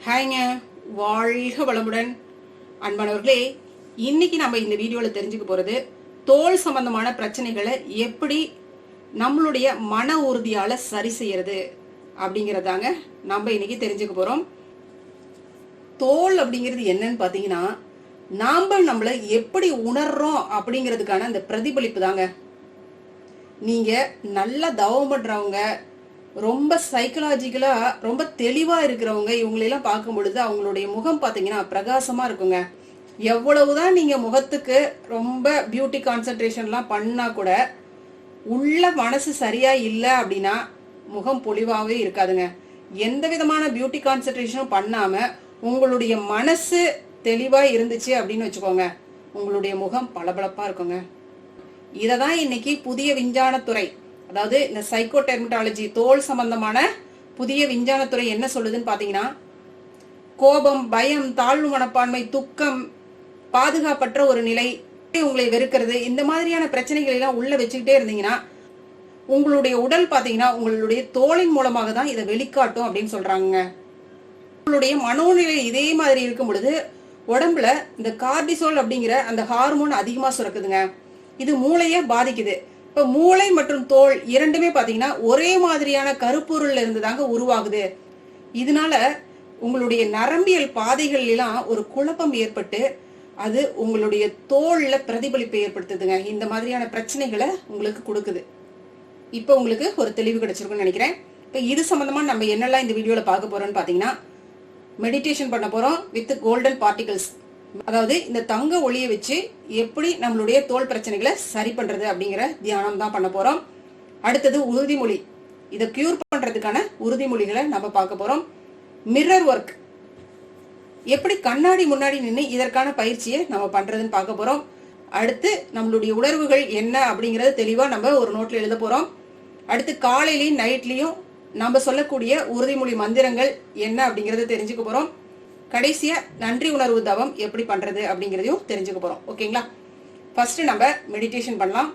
ஹாய்ங்க, வாழ்க வளமுடன். அன்பானவர்களே, இன்னைக்கு நம்ம இந்த வீடியோவில் தெரிஞ்சுக்க போறது தோல் சம்பந்தமான பிரச்சனைகளை எப்படி நம்மளுடைய மன உறுதியால சரி செய்யறது அப்படிங்கறதாங்க நம்ம இன்னைக்கு தெரிஞ்சுக்க போறோம். தோல் அப்படிங்கிறது என்னன்னு பாத்தீங்கன்னா, நாம நம்மளை எப்படி உணர்றோம் அப்படிங்கிறதுக்கான அந்த பிரதிபலிப்பு தாங்க. நீங்க நல்லா தவம் பண்றவங்க, ரொம்ப சைக்கலாஜிக்கலா ரொம்ப தெளிவா இருக்கிறவங்க, இவங்களெல்லாம் பார்க்கும் பொழுது அவங்களுடைய முகம் பாத்தீங்கன்னா பிரகாசமா இருக்குங்க. எவ்வளவுதான் நீங்க முகத்துக்கு ரொம்ப பியூட்டி கான்சென்ட்ரேஷன்லாம் பண்ணா கூட உள்ள மனசு சரியா இல்லை அப்படின்னா முகம் பொலிவாவே இருக்காதுங்க. எந்த விதமான பியூட்டி கான்சென்ட்ரேஷனும் பண்ணாம உங்களுடைய மனசு தெளிவா இருந்துச்சு அப்படின்னு வச்சுக்கோங்க, உங்களுடைய முகம் பளபளப்பா இருக்குங்க. இததான் இன்னைக்கு புதிய விஞ்ஞானத்துறை, அதாவது இந்த சைக்கோடெர்மட்டாலஜி, தோல் சம்பந்தமான புதிய விஞ்ஞானத்துறை என்ன சொல்லுதுன்னு பாத்தீங்கன்னா, கோபம், பயம், தாழ்வு மனப்பான்மை, துக்கம், பாதுகாப்பற்ற ஒரு நிலை, உங்களை வெறுக்கிறது, இந்த மாதிரியான பிரச்சனைகள் எல்லாம் உள்ள வச்சுக்கிட்டே இருந்தீங்கன்னா உங்களுடைய உடல் பாத்தீங்கன்னா உங்களுடைய தோலின் மூலமாக தான் இதை வெளிக்காட்டும் அப்படின்னு சொல்றாங்க. உங்களுடைய மனோநிலை இதே மாதிரி இருக்கும் பொழுது உடம்புல இந்த கார்டிசோல் அப்படிங்கிற அந்த ஹார்மோன் அதிகமா சுரக்குதுங்க. இது மூளையை பாதிக்குது. இப்ப மூளை மற்றும் தோல் இரண்டுமே பாத்தீங்கன்னா ஒரே மாதிரியான கருப்பொருள்ல இருந்து தாங்க உருவாகுது. இதனால உங்களுடைய நரம்பியல் பாதைகள் எல்லாம் ஒரு குழப்பம் ஏற்பட்டு அது உங்களுடைய தோல்ல பிரதிபலிப்பை ஏற்படுத்துதுங்க. இந்த மாதிரியான பிரச்சனைகளை உங்களுக்கு கொடுக்குது. இப்ப உங்களுக்கு ஒரு தெளிவு கிடைச்சிருக்குன்னு நினைக்கிறேன். இப்ப இது சம்பந்தமா நம்ம என்னெல்லாம் இந்த வீடியோல பார்க்க போறோம்னு பாத்தீங்கன்னா, மெடிடேஷன் பண்ண போறோம் வித் கோல்டன் பார்ட்டிகல்ஸ். அதாவது இந்த தங்க ஒளியை வச்சு எப்படி நம்மளுடைய தோல் பிரச்சனைகளை சரி பண்றது அப்படிங்கிற தியானம் தான் பண்ண போறோம். அடுத்தது உறுதிமொழி, இதை கியூர் பண்றதுக்கான உறுதிமொழிகளை நம்ம பார்க்க போறோம். மிரர் ஒர்க், எப்படி கண்ணாடி முன்னாடி நின்று இதற்கான பயிற்சியை நம்ம பண்றதுன்னு பார்க்க போறோம். அடுத்து நம்மளுடைய உணர்வுகள் என்ன அப்படிங்கறது தெளிவா நம்ம ஒரு நோட்ல எழுத போறோம். அடுத்து காலையிலயும் நைட்லயும் நம்ம சொல்லக்கூடிய உறுதிமொழி மந்திரங்கள் என்ன அப்படிங்கறத தெரிஞ்சுக்க போறோம். கடைசியா நன்றி உணர்வு தவம் எப்படி பண்றது அப்படிங்கறதையும் தெரிஞ்சுக்க போறோம். ஓகேங்களா? ஃபர்ஸ்ட் நம்ம மெடிடேஷன் பண்ணலாம்.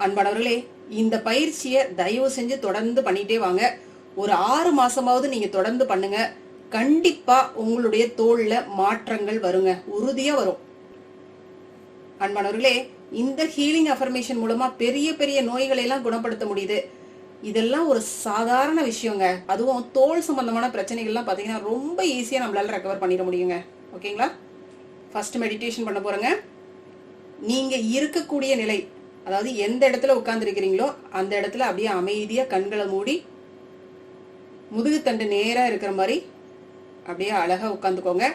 அன்பானவர்களே, இந்த பயிற்சியை தயவு செஞ்சு தொடர்ந்து பண்ணிட்டே வாங்க. ஒரு 6 மாசமாவது நீங்க தொடர்ந்து பண்ணுங்க. கண்டிப்பா உங்களுடைய தோல்ல மாற்றங்கள் வருங்க, உறுதியா வரும். அன்பானவர்களே, இந்த ஹீலிங் அஃபர்மேஷன் மூலமா பெரிய பெரிய நோய்களை எல்லாம் குணப்படுத்த முடியுது. இதெல்லாம் ஒரு சாதாரண விஷயங்க. அதுவும் தோல் சம்பந்தமான பிரச்சனைகள்லாம் பாத்தீங்கன்னா ரொம்ப ஈஸியா நம்மளால ரெக்கவர் பண்ணிட முடியுங்க. ஓகேங்களா? ஃபர்ஸ்ட் மெடிடேஷன் பண்ண போறேங்க. நீங்க இருக்கக்கூடிய நிலை, அதாவது எந்த இடத்துல உட்கார்ந்து இருக்கிறீங்களோ அந்த இடத்துல அப்படியே அமைதியா கண்களை மூடி முதுகுத்தண்டு நேரா இருக்கிற மாதிரி அப்படியே அழகா உட்காந்துக்கோங்க.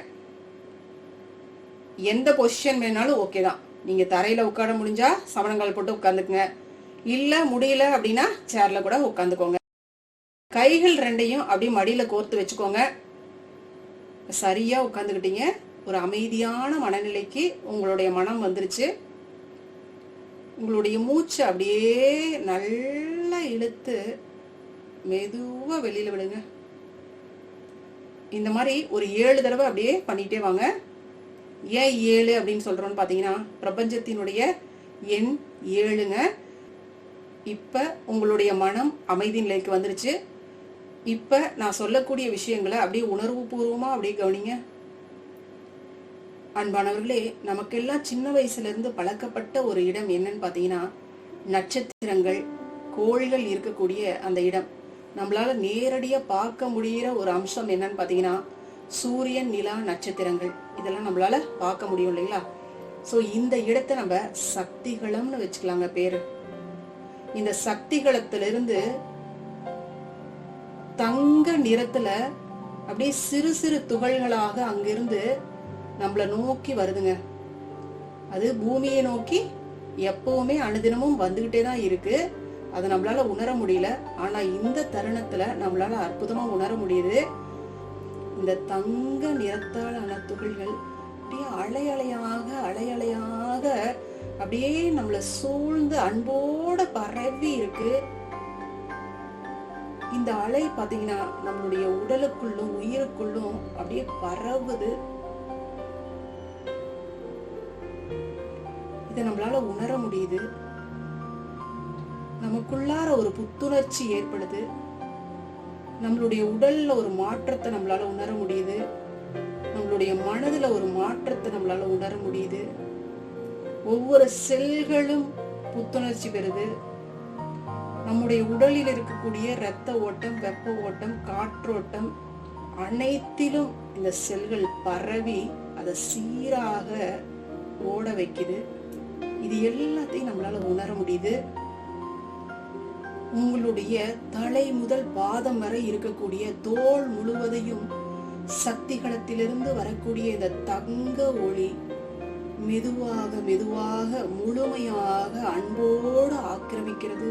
எந்த பொசிஷன் வேணாலும் ஓகே தான். நீங்க தரையில உட்கார முடிஞ்சா சமணங்கால் போட்டு உட்காந்துக்குங்க, இல்ல முடியல அப்படின்னா சேர்ல கூட உட்காந்துக்கோங்க. கைகள் ரெண்டையும் அப்படியே மடியில கோர்த்து வச்சுக்கோங்க. சரியா உட்காந்துக்கிட்டீங்க. ஒரு அமைதியான மனநிலைக்கு உங்களுடைய மனம் வந்துருச்சு. உங்களுடைய மூச்சு அப்படியே நல்லா இழுத்து மெதுவா வெளியில விடுங்க. இந்த மாதிரி ஒரு 7 தடவை அப்படியே பண்ணிட்டே வாங்க. ஏன் 7 அப்படின்னு சொல்றோம்னு பாத்தீங்கன்னா, பிரபஞ்சத்தினுடைய எண் 7ங்க. இப்ப உங்களுடைய மனம் அமைதி நிலைக்கு வந்துருச்சு. இப்ப நான் சொல்லக்கூடிய விஷயங்களை அப்படியே உணர்வு பூர்வமா அப்படியே கவனிங்க. அன்பானவர்களே, நமக்கெல்லாம் சின்ன வயசுல இருந்து பழக்கப்பட்ட ஒரு இடம் என்னன்னு பாத்தீங்கன்னா, நட்சத்திரங்கள், கோள்கள் இருக்கக்கூடிய அந்த இடம். நம்மளால நேரடியா பார்க்க முடிகிற ஒரு அம்சம் என்னன்னு பாத்தீங்கன்னா, சூரியன், நிலா, நட்சத்திரங்கள், இதெல்லாம் நம்மளால பார்க்க முடியும் இல்லைங்களா? சோ இந்த இடத்தை நம்ம சக்திகளம்னு வச்சுக்கலாங்க பேரு. இந்த சக்திகளத்திலிருந்து தங்க நிறத்துல அப்படியே சிறு சிறு துகள்களாக அங்கிருந்து நம்மள நோக்கி வருதுங்க. அது பூமியை நோக்கி எப்பவுமே அனுதினமும் வந்துகிட்டே தான் இருக்கு. அதை நம்மளால உணர முடியல. ஆனா இந்த தருணத்துல நம்மளால அற்புதமா உணர முடியுது. இந்த தங்க நிறத்தாலான துகள்கள் அப்படியே அலை அலையாக அப்படியே நம்மள சூழ்ந்து அன்போட பரவி இருக்கு. இந்த அலை பாத்தீங்கன்னா நம்மளுடைய உடலுக்குள்ளும் உயிருக்குள்ளும் அப்படியே பரவுது. இதை நம்மளால உணர முடியுது. நமக்குள்ளார ஒரு புத்துணர்ச்சி ஏற்படுது. நம்மளுடைய உடல்ல ஒரு மாற்றத்தை நம்மளால உணர முடியுது. நம்மளுடைய மனதுல ஒரு மாற்றத்தை நம்மளால உணர முடியுது. ஒவ்வொரு செல்களும் புத்துணர்ச்சி பெறுது. நம்முடைய உடலில் இருக்கக்கூடிய இரத்த ஓட்டம், வெப்ப ஓட்டம், காற்றோட்டம் அனைத்திலும் இந்த செல்கள் பரவி அதை சீராக ஓட வைக்குது. இது எல்லாத்தையும் நம்மளால உணர முடியுது. உங்களுடைய தலை முதல் பாதம் வரை இருக்கக்கூடிய தோல் முழுவதையும் சக்திகளத்திலிருந்து வரக்கூடிய இந்த தங்க ஒளி மெதுவாக மெதுவாக முழுமையாக அன்போடு ஆக்கிரமிக்கிறது.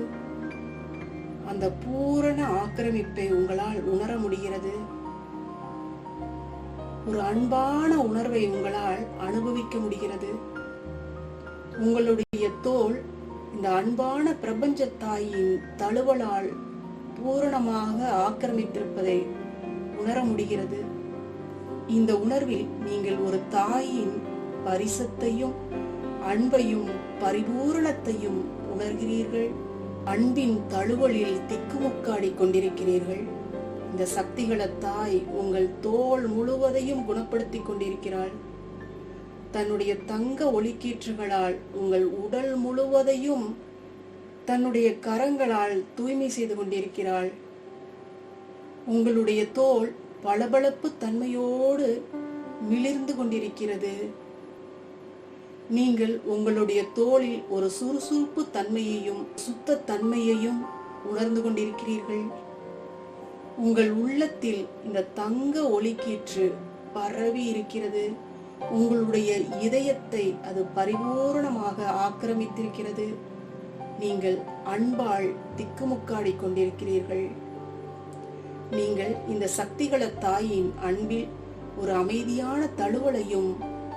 அந்த பூரண ஆக்கிரமிப்பை உங்களால் உணர முடிகிறது. ஒரு அன்பான உணர்வை உங்களால் அனுபவிக்க முடிகிறது. உங்களுடைய தோல் இந்த அன்பான பிரபஞ்ச தாயின் தழுவலால் பூரணமாக ஆக்கிரமித்திருப்பதை உணர முடிகிறது. இந்த உணர்வில் நீங்கள் ஒரு தாயின் பரிசத்தையும் அன்பையும் பரிபூரணத்தையும் உணர்கிறீர்கள். அன்பின் தழுவலில் திக்குமுக்காடி கொண்டிருக்கிறீர்கள். இந்த சக்திகள தாய் உங்கள் தோல் முழுவதையும் குணப்படுத்தி கொண்டிருக்கிறாள். தன்னுடைய தங்க ஒளிக்கீற்றுகளால் உங்கள் உடல் முழுவதையும் தன்னுடைய கரங்களால் தூய்மை செய்து கொண்டிருக்கிறாள். உங்களுடைய தோல் பளபளப்பு தன்மையோடு மிளிர்ந்து கொண்டிருக்கிறது. நீங்கள் உங்களுடைய தோலில் ஒரு சுறுசுறுப்பு தன்மையையும் சுத்த தன்மையையும் உணர்ந்து கொண்டிருக்கிறீர்கள். உங்கள் உள்ளத்தில் இந்த தங்க ஒளிக்கீற்று பரவி இருக்கிறது. உங்களுடைய இதயத்தை அது பரிபூரணமாக ஆக்கிரமித்திருக்கிறது. நீங்கள் அன்பால் திக்குமுக்காடி கொண்டிருக்கிறீர்கள். நீங்கள் இந்த சக்திகள தாயின் அன்பில் ஒரு அமைதியான தழுவலையும்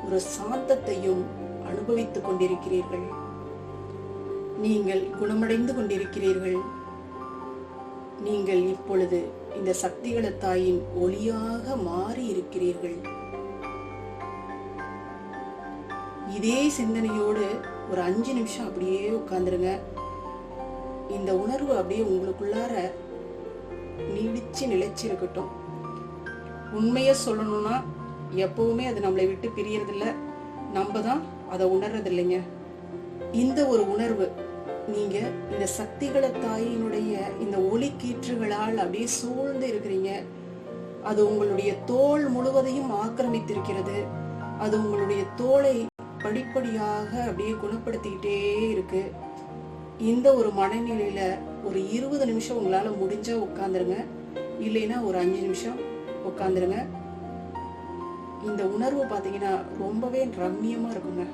ஒரு சாந்தத்தையும் அனுபவித்துக் கொண்டிருக்கிறீர்கள். நீங்கள் குணமடைந்து கொண்டிருக்கிறீர்கள். நீங்கள் இப்பொழுது இந்த சக்திகள தாயின் ஒளியாக மாறி இருக்கிறீர்கள். இதே சிந்தனையோடு ஒரு 5 நிமிஷம் அப்படியே உட்கார்ந்துருங்க. இந்த உணர்வு அப்படியே உங்களுக்குள்ளார நீடிச்சு நிலைச்சு இருக்கட்டும். உண்மைய சொல்லணும்னா எப்பவுமே அது நம்மளை விட்டு பிரியறதில்ல. நம்ம தான் அதை உணர்றது இல்லைங்க. இந்த ஒரு உணர்வு நீங்க இந்த சக்திகள தாயினுடைய இந்த ஒளி கீற்றுகளால் அப்படியே சூழ்ந்து இருக்கிறீங்க. அது உங்களுடைய தோல் முழுவதையும் ஆக்கிரமித்திருக்கிறது. அது உங்களுடைய தோலை படிப்படியாக அப்படியே குணப்படுத்திக்கிட்டே இருக்கு. இந்த ஒரு மனநிலையில ஒரு 20 நிமிஷம் உங்களால முடிஞ்சா உட்கார்ந்துருங்க. இல்லைன்னா ஒரு 5 நிமிஷம் உட்கார்ந்துருங்க. இந்த உணர்வு பாத்தீங்கன்னா ரொம்பவே ரம்மியமா இருக்குங்க.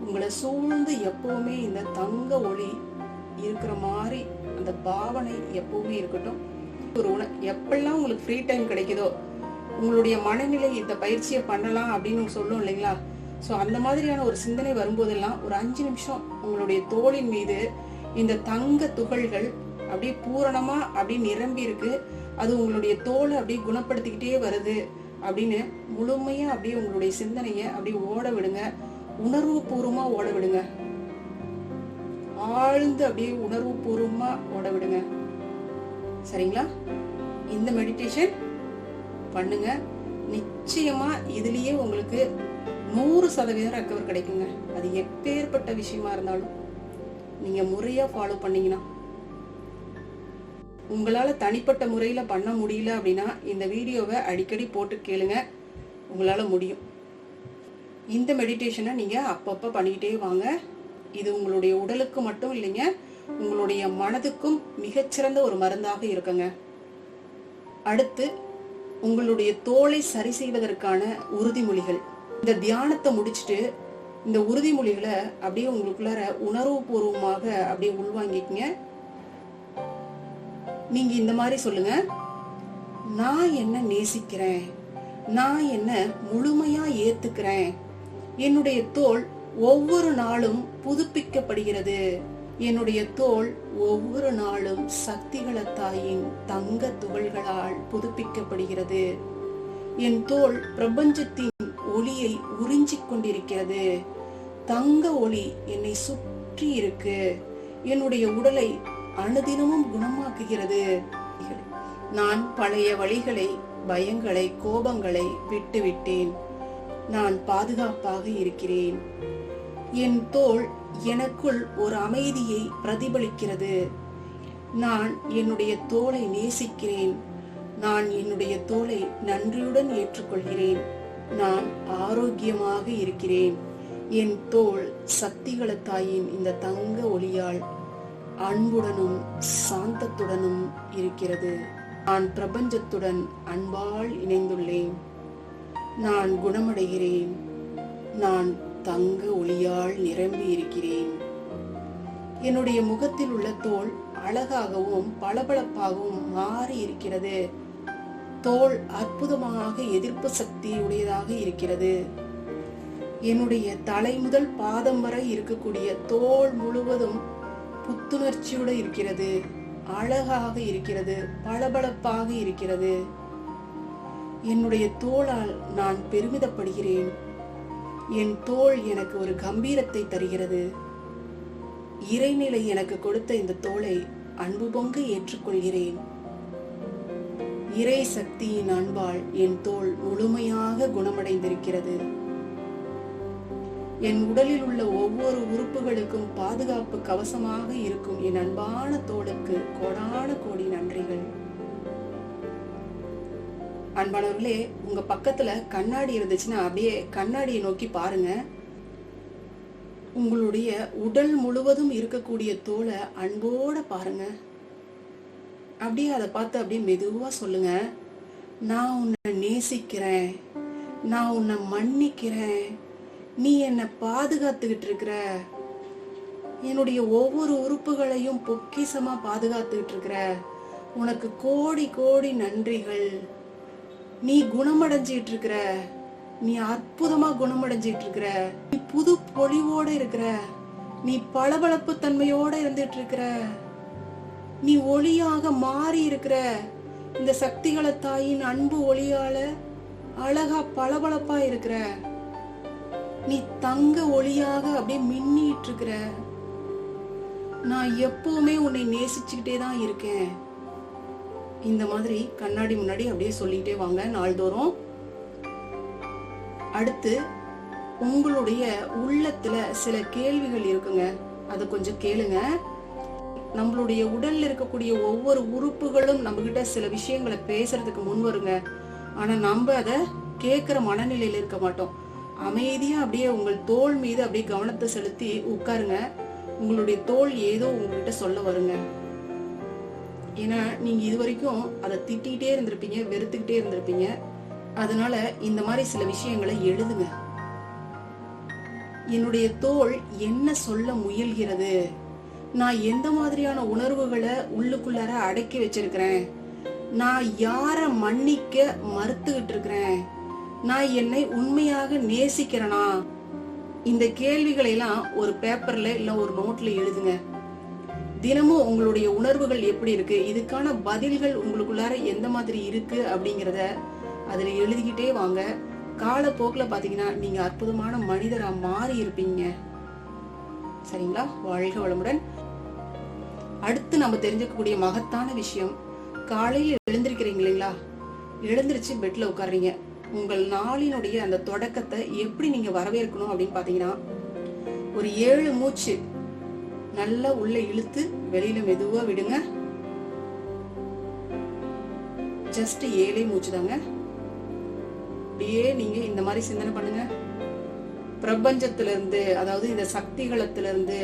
உங்களை சூழ்ந்து எப்பவுமே இந்த தங்க ஒளி இருக்கிற மாதிரி அந்த பாவனை எப்பவுமே இருக்கட்டும். ஒரு எப்பெல்லாம் உங்களுக்கு ஃப்ரீ டைம் கிடைக்குதோ உங்களுடைய மனநிலை இந்த பயிற்சியை பண்ணலாம் அப்படின்னு சொல்லும் இல்லைங்களா? ஸோ அந்த மாதிரியான ஒரு சிந்தனை வரும்போதெல்லாம் ஒரு 5 நிமிஷம் உங்களுடைய தோளின் மீது இந்த தங்க துகள்கள் அப்படியே பூரணமா அப்படியே நிரம்பி இருக்கு. அது உங்களுடைய தோலை அப்படியே குணப்படுத்திக்கிட்டே வருது அப்படின்னு முழுமையா அப்படியே உங்களுடைய சிந்தனையை அப்படியே ஓட விடுங்க. உணர்வு பூர்வமா ஓட விடுங்க. ஆழ்ந்து அப்படியே உணர்வு பூர்வமா ஓட விடுங்க. சரிங்களா? இந்த மெடிடேஷன் பண்ணுங்க. நிச்சயமா இதுலயே உங்களுக்கு 100% ரெக்கவர் கிடைக்குங்க. அது எப்பேற்பட்ட விஷயமா இருந்தாலும் நீங்க முறையா ஃபாலோ பண்ணீங்கன்னா. உங்களால தனிப்பட்ட முறையில பண்ண முடியல அப்படின்னா இந்த வீடியோவை அடிக்கடி போட்டு கேளுங்க. உங்களால முடியும். இந்த மெடிடேஷனை நீங்க அப்பப்ப பண்ணிக்கிட்டே வாங்க. இது உங்களுடைய உடலுக்கு மட்டும் இல்லைங்க, உங்களுடைய மனதுக்கும் மிகச்சிறந்த ஒரு மருந்தாக இருக்குங்க. அடுத்து உங்களுடைய தோலை சரி செய்வதற்கான உறுதிமொழிகள். இந்த தியானத்தை முடிச்சுட்டு இந்த உறுதிமொழிகளை அப்படியே உங்களுக்குள்ளார உணர்வு பூர்வமாக அப்படியே உள்வாங்கிக்கங்க. நீங்க இந்த மாதிரி சொல்லுங்க: நான் என்ன நேசிக்கிறேன், நான் என்ன முழுமையா ஏத்துக்கிறேன், என்னுடைய தோல் ஒவ்வொரு நாளும் புதுப்பிக்கப்படுகிறது, என்னுடைய தோல் ஒவ்வொரு நாளும் சக்திகள தாயின் தங்க துகள்களால் புதுப்பிக்கப்படுகிறது, என் தோல் பிரபஞ்சத்தின் ஒளியை உறிஞ்சிக் கொண்டிருக்கிறது, தங்க ஒளி என்னை சுற்றி இருக்கு, என்னுடைய உடலை அனுதினமும் குணமாக்குகிறது. நான் பழைய வழிகளை, பயங்களை, கோபங்களை விட்டுவிட்டேன். நான் பாதுகாப்பாக இருக்கிறேன். என் தோள் எனக்குள் ஒரு அமைதியை பிரதிபலிக்கிறது. நான் என்னுடைய தோளை நேசிக்கிறேன். நான் என்னுடைய தோளை நன்றியுடன் ஏற்றுக்கொள்கிறேன். நான் ஆரோக்கியமாக இருக்கிறேன். என் தோள் சக்திகள தாயின் இந்த தங்க ஒளியால் அன்புடனும் சாந்தத்துடனும் இருக்கிறது. நான் பிரபஞ்சத்துடன் அன்பால் இணைந்துள்ளேன். நான் குணமடைகிறேன். நான் தங்க ஒளியால் நிரம்பி இருக்கிறேன். என்னுடைய முகத்தில் உள்ள தோல் அழகாகவும் பளபளப்பாகவும் மாறி இருக்கிறது. தோல் அற்புதமாக எதிர்ப்பு சக்தி உடையதாக இருக்கிறது. என்னுடைய தலை முதல் பாதம் வரை இருக்கக்கூடிய தோல் முழுவதும் புத்துணர்ச்சியோடு இருக்கிறது. அழகாக இருக்கிறது. பளபளப்பாக இருக்கிறது. என்னுடைய தோளால் நான் பெருமிதப்படுகிறேன். என் தோள் எனக்கு ஒரு கம்பீரத்தை தருகிறது. இறைநிலை எனக்கு கொடுத்த இந்த தோளை அன்பு பொங்க ஏற்றுக்கொள்கிறேன். இறை சக்தியின் அன்பால் என் தோள் முழுமையாக குணமடைந்திருக்கிறது. என் உடலில் உள்ள ஒவ்வொரு உறுப்புகளுக்கும் பாதுகாப்பு கவசமாக இருக்கும் என் அன்பான தோளுக்கு கோடான கோடி நன்றிகள். அன்பானவர்களே, உங்க பக்கத்துல கண்ணாடி இருந்துச்சுன்னா அப்படியே கண்ணாடியை நோக்கி பாருங்க. உங்களுடைய உடல் முழுவதும் இருக்கக்கூடிய தோலை அன்போட பாருங்க. அப்படியே அதை பார்த்து அப்படியே மெதுவா சொல்லுங்க, நான் உன்னை நேசிக்கிறேன், நான் உன்னை மன்னிக்கிறேன், நீ என்னை பாதுகாத்துக்கிட்டு இருக்கிற, என்னுடைய ஒவ்வொரு உறுப்புகளையும் பொக்கிசமா பாதுகாத்துக்கிட்டு இருக்கிற, உனக்கு கோடி கோடி நன்றிகள், நீ குணமடைஞ்சிட்டு இருக்கிற, நீ அற்புதமா குணமடைஞ்சிட்டு இருக்கிற, நீ புது பொலிவோட இருக்கிற, நீ பளபளப்பு தன்மையோட இருந்துட்டு இருக்கிற, நீ ஒளியாக மாறி இருக்கிற. இந்த சக்திகள தாயின் அன்பு ஒளியால அழகா பளபளப்பா இருக்கிற. நீ தங்க ஒளியாக அப்படியே மின்னிட்டு இருக்கிற. நான் எப்பவுமே உன்னை நேசிச்சுக்கிட்டே தான் இருக்கேன். இந்த மாதிரி கண்ணாடி முன்னாடி அப்படியே சொல்லிட்டே வாங்க நாள்தோறும். அடுத்து உங்களுடைய உள்ளத்துல சில கேள்விகள் இருக்குங்க, அதை கொஞ்சம் கேளுங்க. நம்மளுடைய உடல்ல இருக்கக்கூடிய ஒவ்வொரு உறுப்புகளும் நம்ம கிட்ட சில விஷயங்களை பேசுறதுக்கு முன் வருங்க. ஆனா நம்ம அதை கேட்கிற மனநிலையில இருக்க மாட்டோம். அமைதியா அப்படியே உங்கள் தோள் மீது அப்படியே கவனத்தை செலுத்தி உட்காருங்க. உங்களுடைய தோள் ஏதோ உங்ககிட்ட சொல்ல வருங்க. ஏன்னா நீங்க இது வரைக்கும் அதை திட்டிகிட்டே இருந்திருப்பீங்க, வெறுத்துக்கிட்டே இருந்திருப்பீங்க. அதனால இந்த மாதிரி சில விஷயங்களை எழுதுங்க. என்னுடைய தோள் என்ன சொல்ல முயல்கிறது? நான் எந்த மாதிரியான உணர்வுகளை உள்ளுக்குள்ளார அடக்கி வச்சிருக்கிறேன்? நான் யார மன்னிக்க மறுத்துக்கிட்டு இருக்கிறேன்? நான் என்னை உண்மையாக நேசிக்கிறேனா? இந்த கேள்விகளை எல்லாம் ஒரு பேப்பர்ல இல்ல ஒரு நோட்ல எழுதுங்க. தினமும் உங்களுடைய உணர்வுகள் எப்படி இருக்கு, இதுக்கான பதில்கள் உங்களுக்குள்ளார எந்த மாதிரி இருக்கு அப்படிங்கிறத அதுல எழுதிக்கிட்டே வாங்க. காலப்போக்குல பாத்தீங்கன்னா நீங்க அற்புதமான மனிதரா மாறி இருப்பீங்க. சரிங்களா? வாழ்க வளமுடன். அடுத்து நம்ம தெரிஞ்சுக்கக்கூடிய மகத்தான விஷயம், காலையில் எழுந்திருக்கிறீங்க இல்லைங்களா? எழுந்திருச்சு பெட்ல உட்கார்றீங்க. உங்கள் நாளினுடைய அந்த தொடக்கத்தை எப்படி நீங்க வரவேற்கணும் அப்படின்னு பாத்தீங்கன்னா, ஒரு 7 மூச்சு நல்லா உள்ள இழுத்து வெளியில மெதுவா விடுங்க. ஜஸ்ட் 7 மூச்சு தாங்க. அப்படியே நீங்க இந்த மாதிரி சிந்தனை பண்ணுங்க. பிரபஞ்சத்திலிருந்து, அதாவது இந்த சக்திகளத்திலிருந்து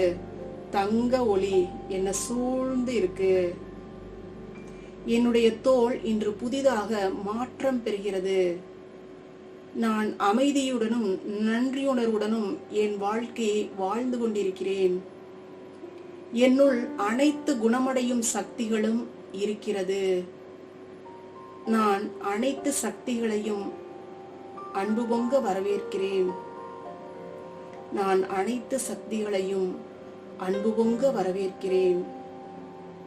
தங்க ஒளி என்ன சூழ்ந்து இருக்கு. என்னுடைய தோள் இன்று புதிதாக மாற்றம் பெறுகிறது. நான் அமைதியுடனும் நன்றியுணர்வுடனும் என் வாழ்க்கையை வாழ்ந்து கொண்டிருக்கிறேன். என்னுள் அனைத்து குணமடையும் சக்திகளும் இருக்கிறது. நான் அனைத்து சக்திகளையும் அன்பு பொங்க வரவேற்கிறேன். நான் அனைத்து சக்திகளையும் அன்பு பொங்க வரவேற்கிறேன்.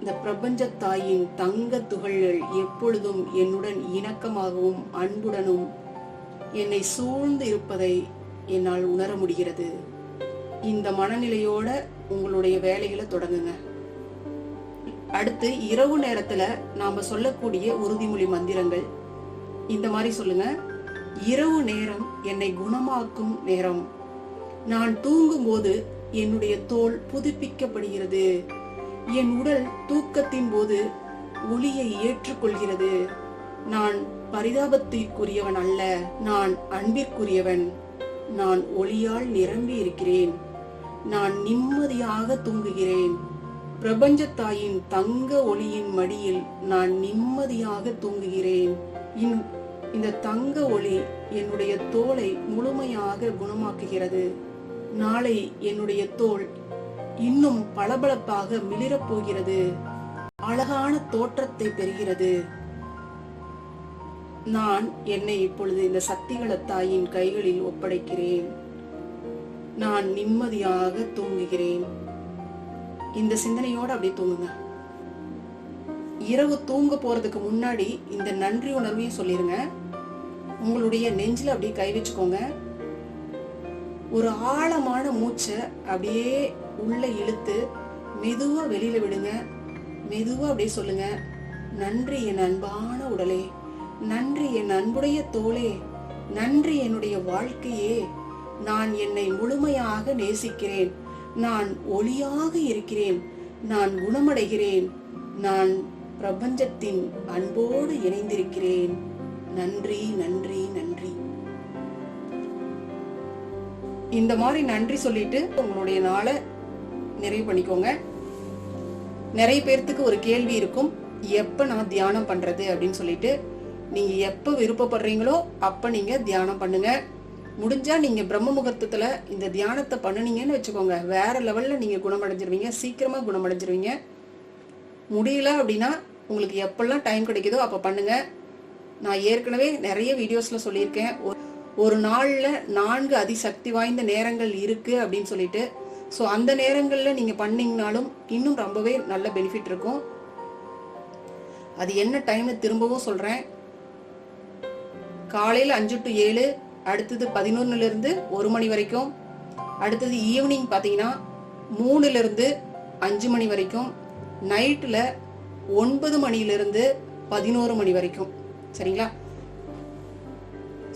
இந்த பிரபஞ்ச தாயின் தங்க துகள்கள் எப்பொழுதும் என்னுடன் இணக்கமாகவும் அன்புடனும் என்னை சூழ்ந்து இருப்பதை என்னால் உணர முடிகிறது. இந்த மனநிலையோட உங்களுடைய வேலைகளை தொடங்குங்க. அடுத்து இரவு நேரத்துல நாம சொல்லக்கூடிய உறுதிமொழி மந்திரங்கள் இந்த மாதிரி சொல்லுங்க. இரவு நேரம் என்னை குணமாக்கும் நேரம். நான் தூங்கும் போது என்னுடைய தோல் புதுப்பிக்கப்படுகிறது. என் உடல் தூக்கத்தின் போது ஒளியை ஏற்றுக்கொள்கிறது. நான் பரிதாபத்திற்குரியவன் அல்ல, நான் அன்பிற்குரியவன். நான் ஒளியால் நிரம்பி இருக்கிறேன். நான் நிம்மதியாக தூங்குகிறேன். பிரபஞ்ச தாயின் தங்க ஒளியின் மடியில் நான் நிம்மதியாக தூங்குகிறேன். இந்த தங்க ஒளி என்னுடைய தோலை முழுமையாக குணமாக்குகிறது. நாளை என்னுடைய தோல் இன்னும் பளபளப்பாக மிளிரப் போகிறது. அழகான தோற்றத்தை பெறுகிறது. நான் என்னை இப்பொழுது இந்த சக்திகள தாயின் கைகளில் ஒப்படைக்கிறேன். நான் நிம்மதியாக தூங்குகிறேன். இந்த சிந்தனையோட அப்படியே தூங்குங்க. இரவு தூங்க போறதுக்கு முன்னாடி இந்த நன்றி உணர்வையும் சொல்லிருங்க. உங்களுடைய நெஞ்சில அப்படியே கை வச்சுக்கோங்க. ஒரு ஆழமான மூச்சை அப்படியே உள்ள இழுத்து மெதுவா வெளியில விடுங்க. மெதுவா அப்படியே சொல்லுங்க, நன்றி என் அன்பான உடலே, நன்றி என் அன்புடைய தோளே, நன்றி என்னுடைய வாழ்க்கையே. நான் என்னை முழுமையாக நேசிக்கிறேன். நான் ஒளியாக இருக்கிறேன். நான் குணமடைகிறேன். நான் பிரபஞ்சத்தின் அன்போடு இணைந்திருக்கிறேன். நன்றி நன்றி நன்றி. இந்த மாதிரி நன்றி சொல்லிட்டு உங்களுடைய நாளை நிறைவு பண்ணிக்கோங்க. நிறைய பேர்த்துக்கு ஒரு கேள்வி இருக்கும், எப்ப நான் தியானம் பண்றது அப்படின்னு சொல்லிட்டு. நீங்க எப்ப விருப்பப்படுறீங்களோ அப்ப நீங்க தியானம் பண்ணுங்க. முடிஞ்சா நீங்க பிரம்ம முகூர்த்தத்துல இந்த தியானத்தை பண்ணுனீங்கன்னு வச்சுக்கோங்க, வேற லெவல்ல நீங்க குணமடைஞ்சிருவீங்க. சீக்கிரமா குணமடைஞ்சிருவீங்க. முடியல அப்படின்னா உங்களுக்கு எப்பெல்லாம் டைம் கிடைக்குதோ அப்ப பண்ணுங்க. நான் ஏற்கனவே நிறைய வீடியோஸ்ல சொல்லியிருக்கேன், ஒரு நாள்ல 4 அதிசக்தி வாய்ந்த நேரங்கள் இருக்கு அப்படின்னு சொல்லிட்டு. ஸோ அந்த நேரங்கள்ல நீங்க பண்ணீங்கனாலும் இன்னும் ரொம்பவே நல்ல பெனிஃபிட் இருக்கும். அது என்ன டைம்னு திரும்பவும் சொல்றேன். காலையில 5 to 7, அடுத்தது 11 இருந்து 1 மணி வரைக்கும், அடுத்தது ஈவினிங் பாத்தீங்கன்னா 3 இருந்து 5 மணி வரைக்கும், நைட்ல 9 மணியிலிருந்து 11 மணி வரைக்கும். சரிங்களா?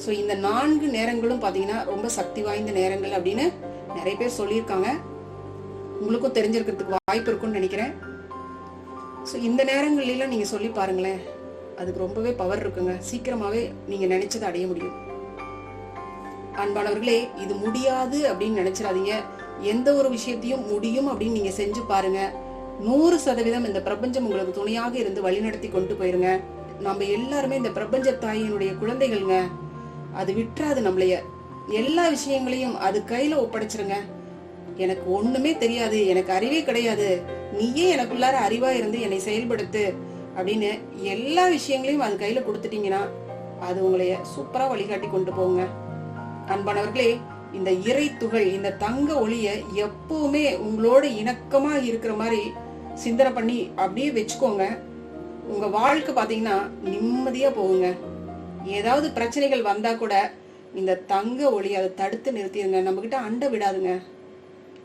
ஸோ இந்த 4 நேரங்களும் பாத்தீங்கன்னா ரொம்ப சக்தி வாய்ந்த நேரங்கள் அப்படின்னு நிறைய பேர் சொல்லியிருக்காங்க. உங்களுக்கும் தெரிஞ்சிருக்கிறதுக்கு வாய்ப்பு இருக்கும்னு நினைக்கிறேன். ஸோ இந்த நேரங்கள்லாம் நீங்க சொல்லி பாருங்களேன், அதுக்கு ரொம்பவே பவர் இருக்குங்க. சீக்கிரமாவே நீங்க நினைச்சதை அடைய முடியும். அன்பானவர்களே, இது முடியாது அப்படின்னு நினைச்சிடாதீங்க. எந்த ஒரு விஷயத்தையும் முடியும் அப்படின்னு நீங்க செஞ்சு பாருங்க. 100% இந்த பிரபஞ்சம் உங்களுக்கு துணையாக இருந்து வழிநடத்தி கொண்டு போயிருங்க. நம்ம எல்லாருமே இந்த பிரபஞ்ச தாயினுடைய குழந்தைகள்ங்க. அது விட்டுறாது நம்மளைய. எல்லா விஷயங்களையும் அது கையில ஒப்படைச்சிருங்க. எனக்கு ஒண்ணுமே தெரியாது, எனக்கு அறிவே கிடையாது, நீயே எனக்குள்ளார அறிவா இருந்து என்னை செயல்படுத்து அப்படின்னு எல்லா விஷயங்களையும் அது கையில கொடுத்துட்டீங்கன்னா அது உங்களைய சூப்பரா வழிகாட்டி கொண்டு போங்க. அன்பானவர்களே, இந்த இறை துகள், இந்த தங்க ஒளிய எப்பவுமே உங்களோட இணக்கமா இருக்கிற மாதிரி சிந்தனை பண்ணி அப்படியே வச்சுக்கோங்க. உங்க வாழ்க்கை பாத்தீங்கன்னா நிம்மதியா போகுங்க. ஏதாவது பிரச்சனைகள் வந்தா கூட இந்த தங்க ஒளி அதை தடுத்து நிறுத்திடுங்க. நம்ம கிட்ட அண்டை விடாதுங்க.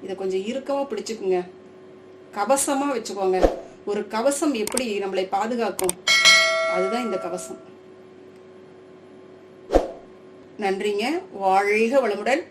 இதை கொஞ்சம் இறுக்கமா பிடிச்சுக்குங்க. கவசமா வச்சுக்கோங்க. ஒரு கவசம் எப்படி நம்மளை பாதுகாக்கும், அதுதான் இந்த கவசம். நன்றிங்க. வாழ்க வளமுடன்.